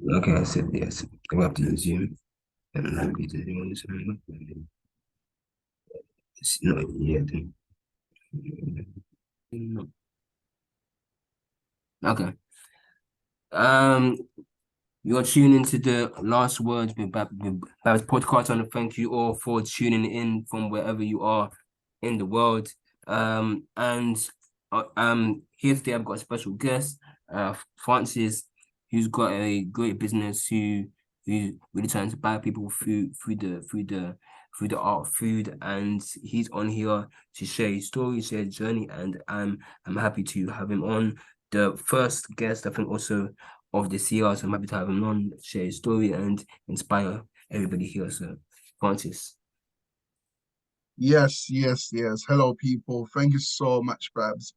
Okay, I said yes. I'm have to resume. And I'm happy to do this. It's not yet. Okay. Um, you're tuning into the last words with Bab's podcast. And thank you all for tuning in from wherever you are in the world. And here today I've got a special guest, Francis, who's got a great business who's really trying to buy people through the art of food, and he's on here to share his story, share his journey, and I'm happy to have him on. The first guest, I think, also of this year, so I'm happy to have him on, share his story, and inspire everybody here. So, Francis. Yes, yes, yes. Hello, people. Thank you so much, Babs,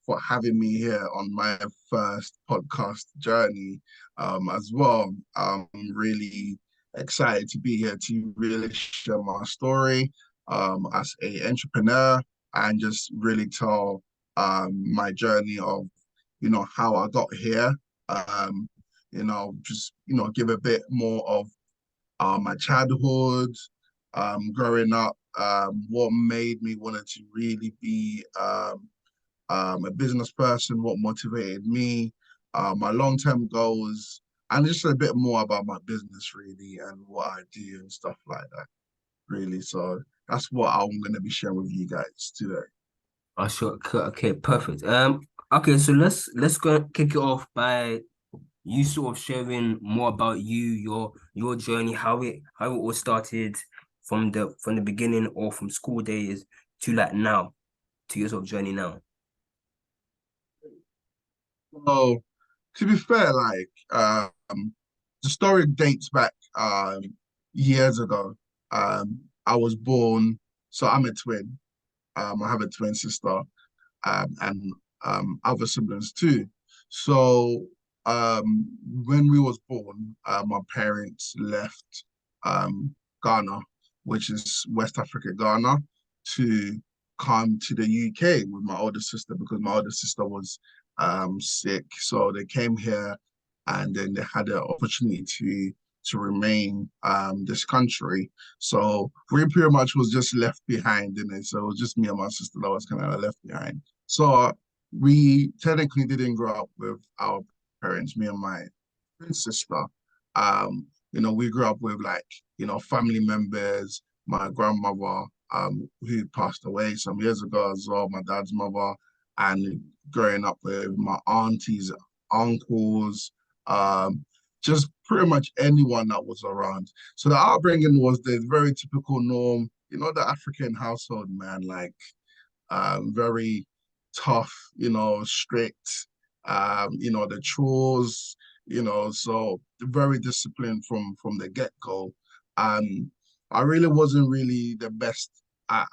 for having me here on my first podcast journey, as well. I'm really excited to be here to really share my story, as a entrepreneur and just really tell, my journey of, how I got here. Um, just, give a bit more of my childhood, growing up, what made me wanted to really be a business person, what motivated me, my long-term goals, and just a bit more about my business really and what I do and stuff like that, really. So that's what I'm going to be sharing with you guys today. Oh, sure. Okay, perfect. Okay, so let's go kick it off by you sort of sharing more about your journey, how it all started from the beginning or from school days to like now, to your sort of journey now. So to be fair, like the story dates back years ago. I was born, so I'm a twin. I have a twin sister, and other siblings too. So when we was born, my parents left Ghana, which is West Africa, Ghana, to come to the UK with my older sister because my older sister was sick. So they came here, and then they had the opportunity to remain this country. So we pretty much was just left behind in it. So it was just me and my sister that was kind of left behind. So we technically didn't grow up with our parents, me and my sister. We grew up with like, family members, my grandmother, who passed away some years ago as well, my dad's mother, and growing up with my aunties, uncles, just pretty much anyone that was around. So the upbringing was the very typical norm, the African household, man, like very tough, strict, the chores, so very disciplined from the get-go. Um, I really wasn't really the best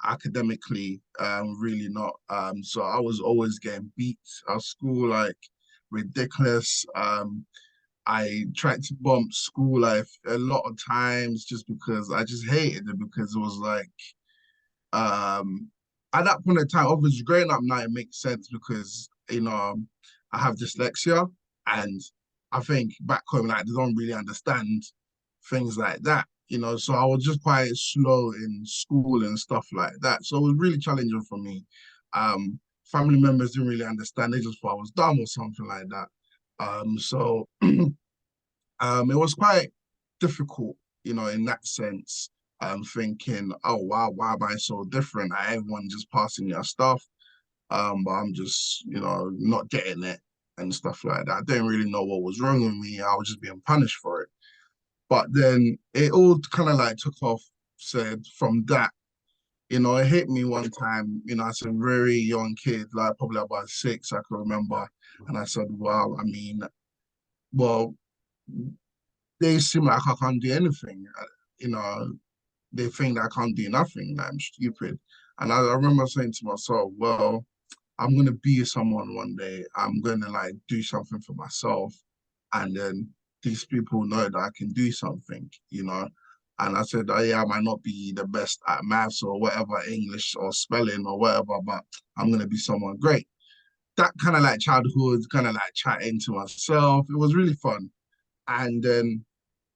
academically, really not. So I was always getting beat at school, like ridiculous. I tried to bump school life a lot of times just because I just hated it because it was like um, at that point in time, obviously growing up now, it makes sense because, I have dyslexia and I think back home, like, they don't really understand things like that, so I was just quite slow in school and stuff like that. So it was really challenging for me. Family members didn't really understand. They just thought I was dumb or something like that. So it was quite difficult, in that sense. Thinking, oh wow, why am I so different? Everyone just passing your stuff, but I'm just, not getting it and stuff like that. I didn't really know what was wrong with me. I was just being punished for it. But then it all kind of like took off. Said from that, it hit me one time, as a very young kid, like probably about six, I can remember. And I said, well, I mean, well, they seem like I can't do anything. You know, they think that I can't do nothing, that I'm stupid. And I remember saying to myself, well, I'm gonna be someone one day. I'm gonna like do something for myself. And then these people know that I can do something. And I said, oh, yeah, I might not be the best at maths or whatever, English or spelling or whatever, but I'm gonna be someone great. That kind of like childhood, kind of like chatting to myself. It was really fun. And then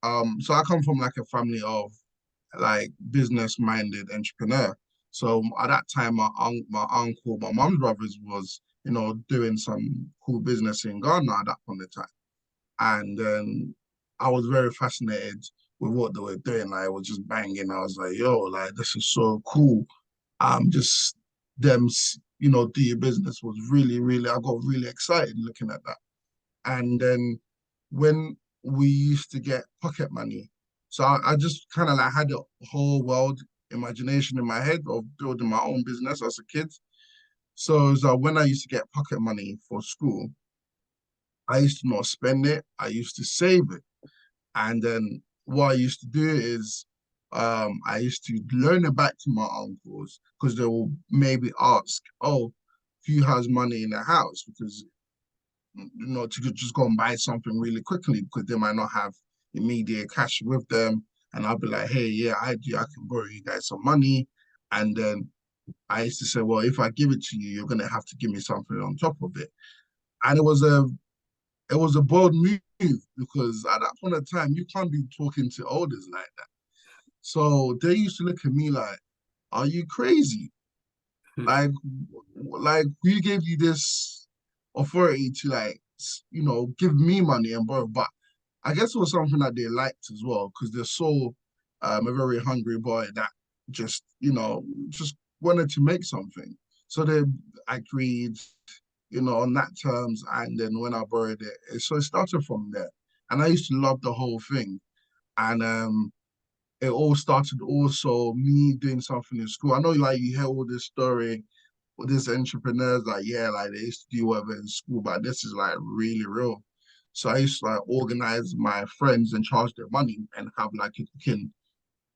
so I come from like a family of like business-minded entrepreneur. So at that time, my uncle, my mom's brothers was, doing some cool business in Ghana at that point in time. And then I was very fascinated with what they were doing. Like, I was just banging. I was like, yo, like, this is so cool. Just them, do your business was really, really, I got really excited looking at that. And then when we used to get pocket money, so I just kind of like had a whole world imagination in my head of building my own business as a kid. So when I used to get pocket money for school, I used to not spend it. I used to save it. And then what I used to do is I used to loan it back to my uncles because they will maybe ask, oh, who has money in the house? Because to just go and buy something really quickly because they might not have immediate cash with them. And I'll be like, hey, yeah, I do. I can borrow you guys some money. And then I used to say, well, if I give it to you, you're gonna have to give me something on top of it. And it was a bold move because at that point of time, you can't be talking to elders like that. So they used to look at me like, are you crazy? Like, like who gave you this authority to give me money and borrow? But I guess it was something that they liked as well because they saw a very hungry boy that just wanted to make something. So they agreed, on that terms. And then when I borrowed it, so it started from there. And I used to love the whole thing. And it all started also me doing something in school. I know like you hear all this story with these entrepreneurs like, yeah, like they used to do whatever in school, but this is like really real. So I used to like organize my friends and charge their money and have like a cooking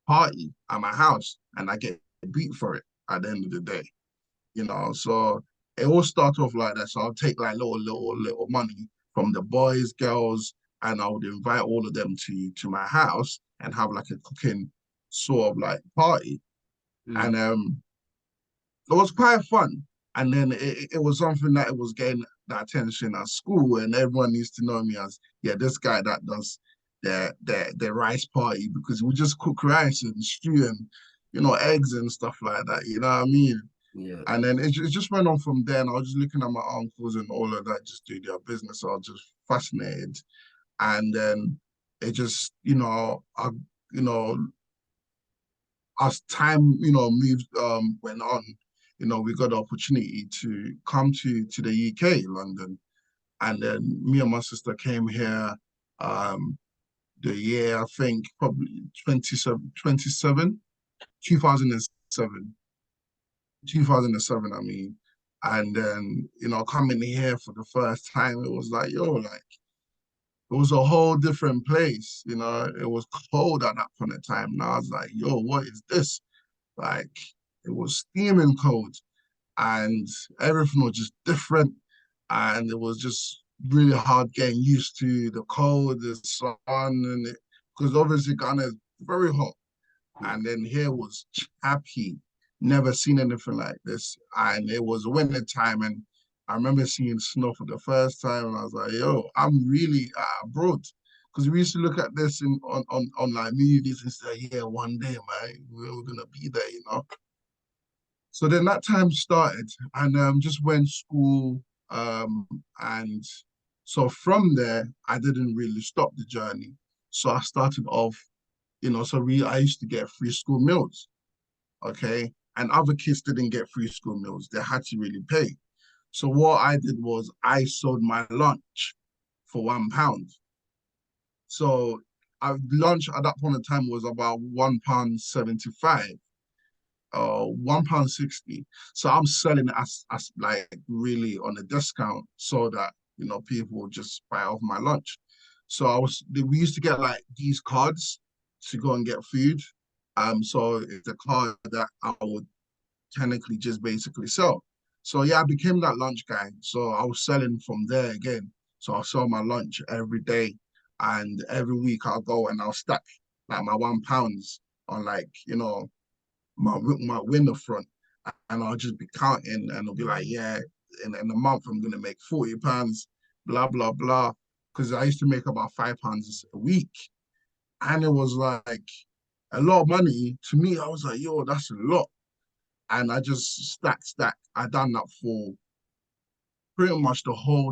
party at my house and I get beat for it at the end of the day. So it all started off like that. So I'll take like little money from the boys, girls, and I would invite all of them to my house and have like a cooking sort of like party. And mm, it was quite fun. And then it was something that it was getting that attention at school, and everyone needs to know me as, yeah, this guy that does the rice party because we just cook rice and stew and eggs and stuff like that. You know what I mean? yeah. And then it just went on from there. And I was just looking at my uncles and all of that, just do their business. So I was just fascinated. And then it just, you know, as time, moved, went on, we got the opportunity to come to the UK, London. And then me and my sister came here the year, I think, probably 2007, 2007, I mean. And then, coming here for the first time, it was like, yo, like, it was a whole different place. It was cold at that point in time. And I was like, yo, what is this? Like, it was steaming cold and everything was just different. And it was just really hard getting used to the cold, the sun, and because obviously Ghana is very hot. Yeah. And then here was chappy, never seen anything like this. And it was winter time, and I remember seeing snow for the first time, and I was like, "Yo, I'm really abroad." Because we used to look at this on like movies and say, "Yeah, one day, man, we're gonna be there." So then that time started, and just went school, and so from there, I didn't really stop the journey. So I started off, I used to get free school meals, okay? And other kids didn't get free school meals. They had to really pay. So what I did was I sold my lunch for £1. So lunch at that point in time was about £1.75, £1.60. So I'm selling it as like really on a discount so that people would just buy off my lunch. So we used to get like these cards to go and get food. So it's a card that I would technically just basically sell. So yeah, I became that lunch guy. So I was selling from there again. So I'll sell my lunch every day. And every week I'll go and I'll stack like my £1 on like, my window front. And I'll just be counting and I'll be like, yeah, in a month I'm gonna make £40, blah, blah, blah. because I used to make about £5 a week. And it was like a lot of money. To me, I was like, yo, that's a lot. And I just stacked. I done that for pretty much the whole